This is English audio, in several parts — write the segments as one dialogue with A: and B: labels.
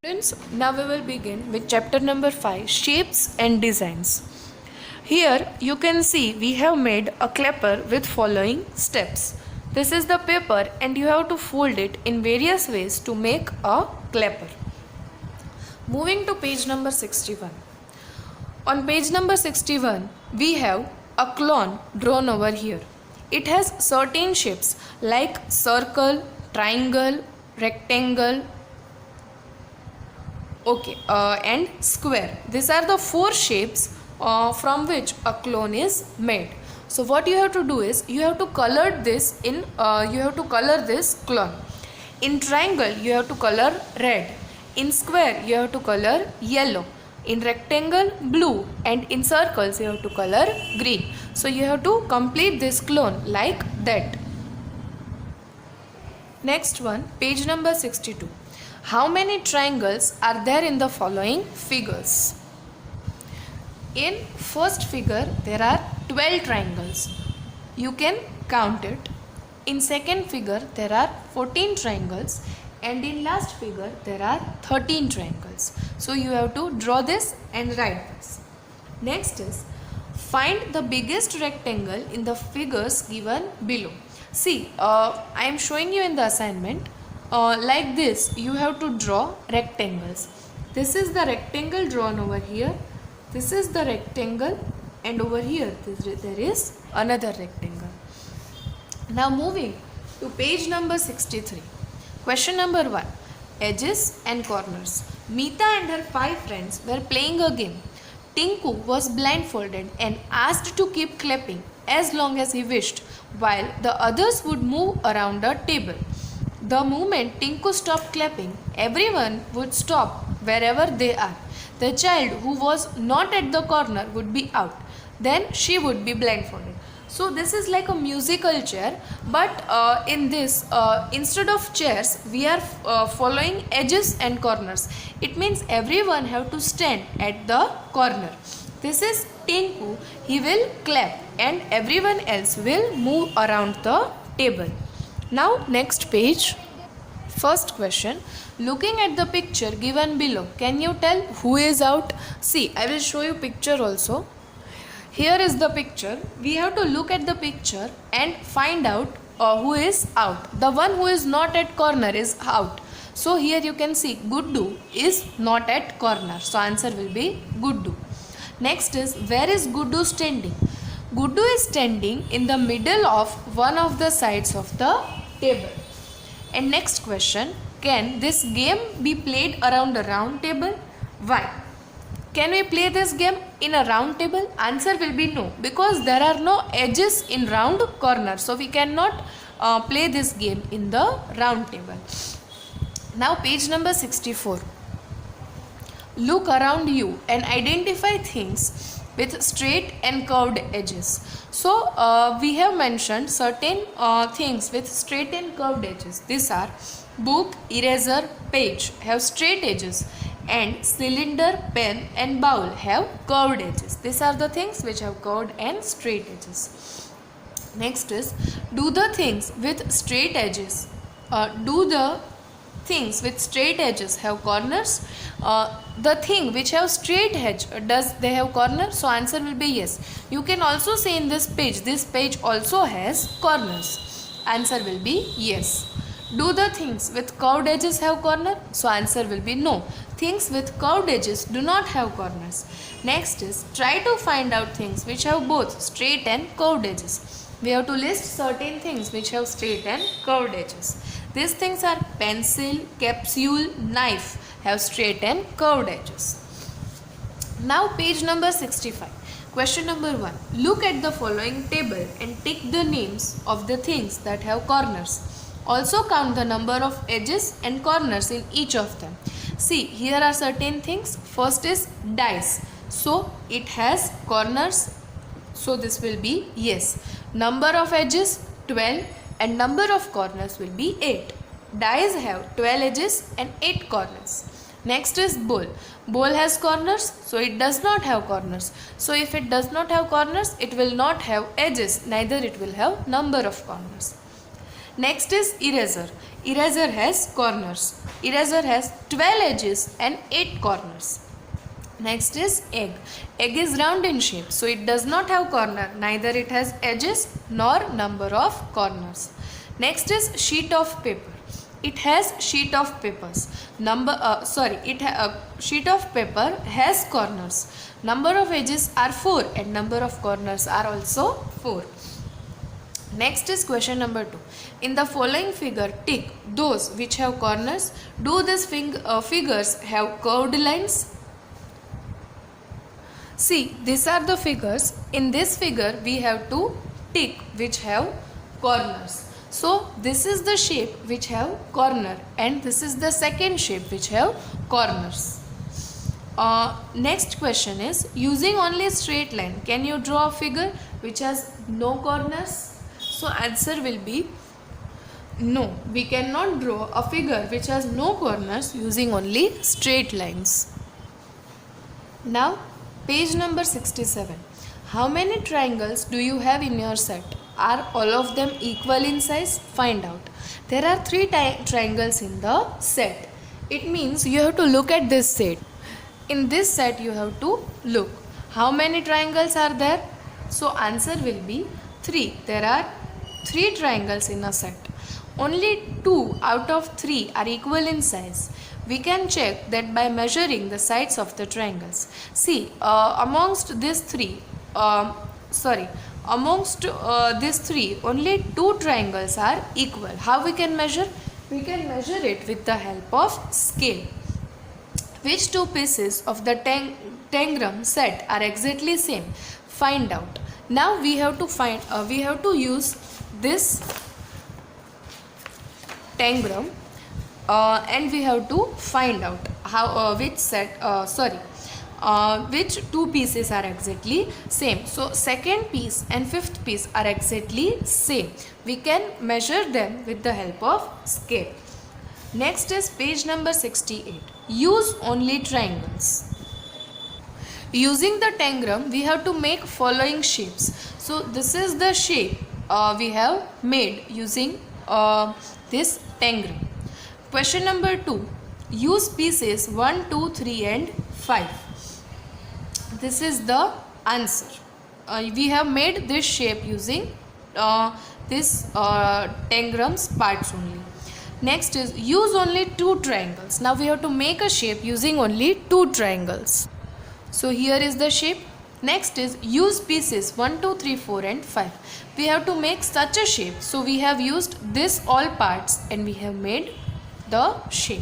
A: Students, now we will begin with chapter number 5, Shapes and Designs. Here you can see we have made a clapper with following steps. This is the paper and you have to fold it in various ways to make a clapper. Moving to page number 61. On page number 61, we have a clone drawn over here. It has certain shapes like circle, triangle, rectangle, and square. These are the four shapes from which a clone is made. So what you have to do is you have to color this clone. In triangle you have to color red. In square you have to color yellow. In rectangle blue, and in circles you have to color green. So you have to complete this clone like that. Next one, page number 62. How many triangles are there in the following figures? In first figure there are 12 triangles. You can count it. In second figure there are 14 triangles, and in last figure there are 13 triangles. So you have to draw this and write this. Next is find the biggest rectangle in the figures given below. See, I am showing you in the assignment. Like this you have to draw rectangles. This is the rectangle drawn over here. This is the rectangle, and over here there is another rectangle. Now moving to page number 63. Question number 1. Edges and corners. Meeta and her 5 friends were playing a game. Tinku was blindfolded and asked to keep clapping as long as he wished, while the others would move around the table. The moment Tinku stopped clapping, everyone would stop wherever they are. The child who was not at the corner would be out. Then she would be blindfolded. So this is like a musical chair, but in this, instead of chairs, we are following edges and corners. It means everyone have to stand at the corner. This is Tinku. He will clap and everyone else will move around the table. Now next page. First question. Looking at the picture given below, can you tell who is out? See, I will show you picture also. Here is the picture. We have to look at the picture and find out who is out. The one who is not at corner is out. So here you can see Guddu is not at corner. So answer will be Guddu. Next is, where is Guddu standing? Guddu is standing in the middle of one of the sides of the table. And next question, can this game be played around a round table? Why? Can we play this game in a round table? Answer will be no, because there are no edges in round corner. So we cannot play this game in the round table. Now page number 64. Look around you and identify things with straight and curved edges. So we have mentioned certain things with straight and curved edges. These are book, eraser, page have straight edges, and cylinder, pen and bowl have curved edges. These are the things which have curved and straight edges. Next is, do the things with straight edges have corners? The thing which have straight edge, does they have corner? So answer will be yes. You can also say in this page also has corners. Answer will be yes. Do the things with curved edges have corner? So answer will be no. Things with curved edges do not have corners. Next is, try to find out things which have both straight and curved edges. We have to list certain things which have straight and curved edges. These things are pencil, capsule, knife have straight and curved edges. Now page number 65. Question number 1. Look at the following table and tick the names of the things that have corners. Also count the number of edges and corners in each of them. See, here are certain things. First is dice. So it has corners. So this will be yes. Number of edges 12 and number of corners will be 8. Dice have 12 edges and 8 corners. Next is bowl. Bowl has corners, so it does not have corners. So if it does not have corners, it will not have edges, neither it will have number of corners. Next is eraser. Eraser has corners. Eraser has 12 edges and 8 corners. Next is egg. Egg is round in shape, so it does not have corner. Neither it has edges nor number of corners. Next is sheet of paper. It has sheet of papers. Sheet of paper has corners. Number of edges are 4 and number of corners are also 4. Next is question number 2. In the following figure, tick those which have corners. Do these figures have curved lines? See, these are the figures. In this figure, we have to tick which have corners. So, this is the shape which have corner, and this is the second shape which have corners. Next question is, using only straight line, can you draw a figure which has no corners? So, answer will be no. We cannot draw a figure which has no corners using only straight lines. Now, page number 67. How many triangles do you have in your set? Are all of them equal in size? Find out. There are 3 triangles in the set. It means you have to look at this set. In this set you have to look. How many triangles are there? So answer will be 3. There are 3 triangles in a set. Only 2 out of 3 are equal in size. We can check that by measuring the sides of the triangles. See, amongst these three, only 2 triangles are equal. How we can measure? We can measure it with the help of scale. Which 2 pieces of the tangram set are exactly same? Find out. Now we have to use this tangram and we have to find out how which 2 pieces are exactly same. So second piece and fifth piece are exactly same. We can measure them with the help of scale. Next is page number 68. Use only triangles. Using the tangram, we have to make following shapes. So this is the shape we have made using this tangram. Question number 2. Use pieces 1, 2, 3 and 5. This is the answer. We have made this shape using this tangram's parts only. Next is use only 2 triangles. Now we have to make a shape using only 2 triangles. So here is the shape. Next is use pieces 1, 2, 3, 4 and 5. We have to make such a shape. So we have used this all parts and we have made the shape.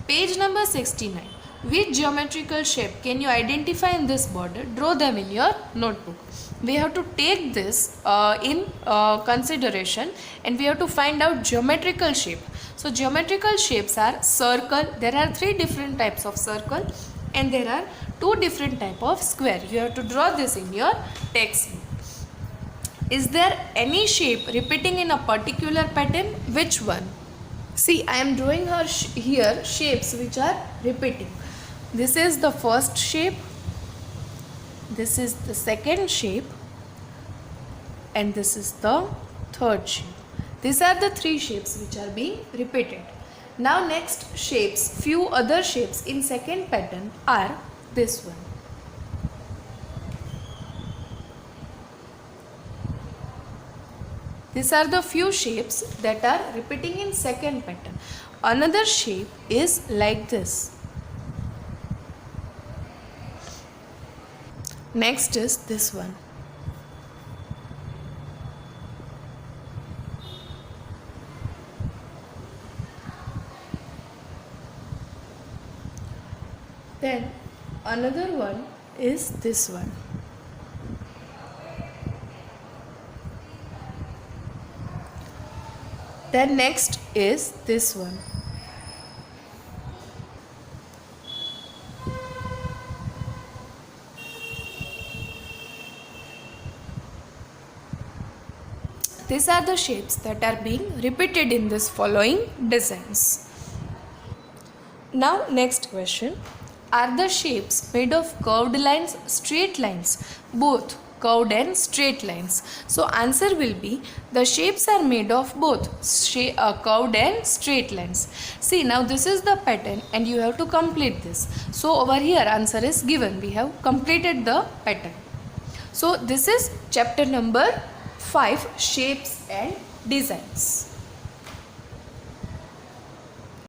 A: Page number 69. Which geometrical shape can you identify in this border? Draw them in your notebook. We have to take this in consideration and we have to find out geometrical shape. So geometrical shapes are circle. There are 3 different types of circle and there are 2 different type of square. You have to draw this in your textbook. Is there any shape repeating in a particular pattern? Which one? See, I am drawing here shapes which are repeating. This is the first shape, this is the second shape and this is the third shape. These are the 3 shapes which are being repeated. Now next shapes, few other shapes in second pattern are this one. These are the few shapes that are repeating in second pattern. Another shape is like this. Next is this one. Then another one is this one. Then next is this one. These are the shapes that are being repeated in this following designs. Now next question. Are the shapes made of curved lines, straight lines, both curved and straight lines. So answer will be the shapes are made of both curved and straight lines. See, now this is the pattern and you have to complete this. So over here answer is given. We have completed the pattern. So this is chapter number 5, shapes and designs.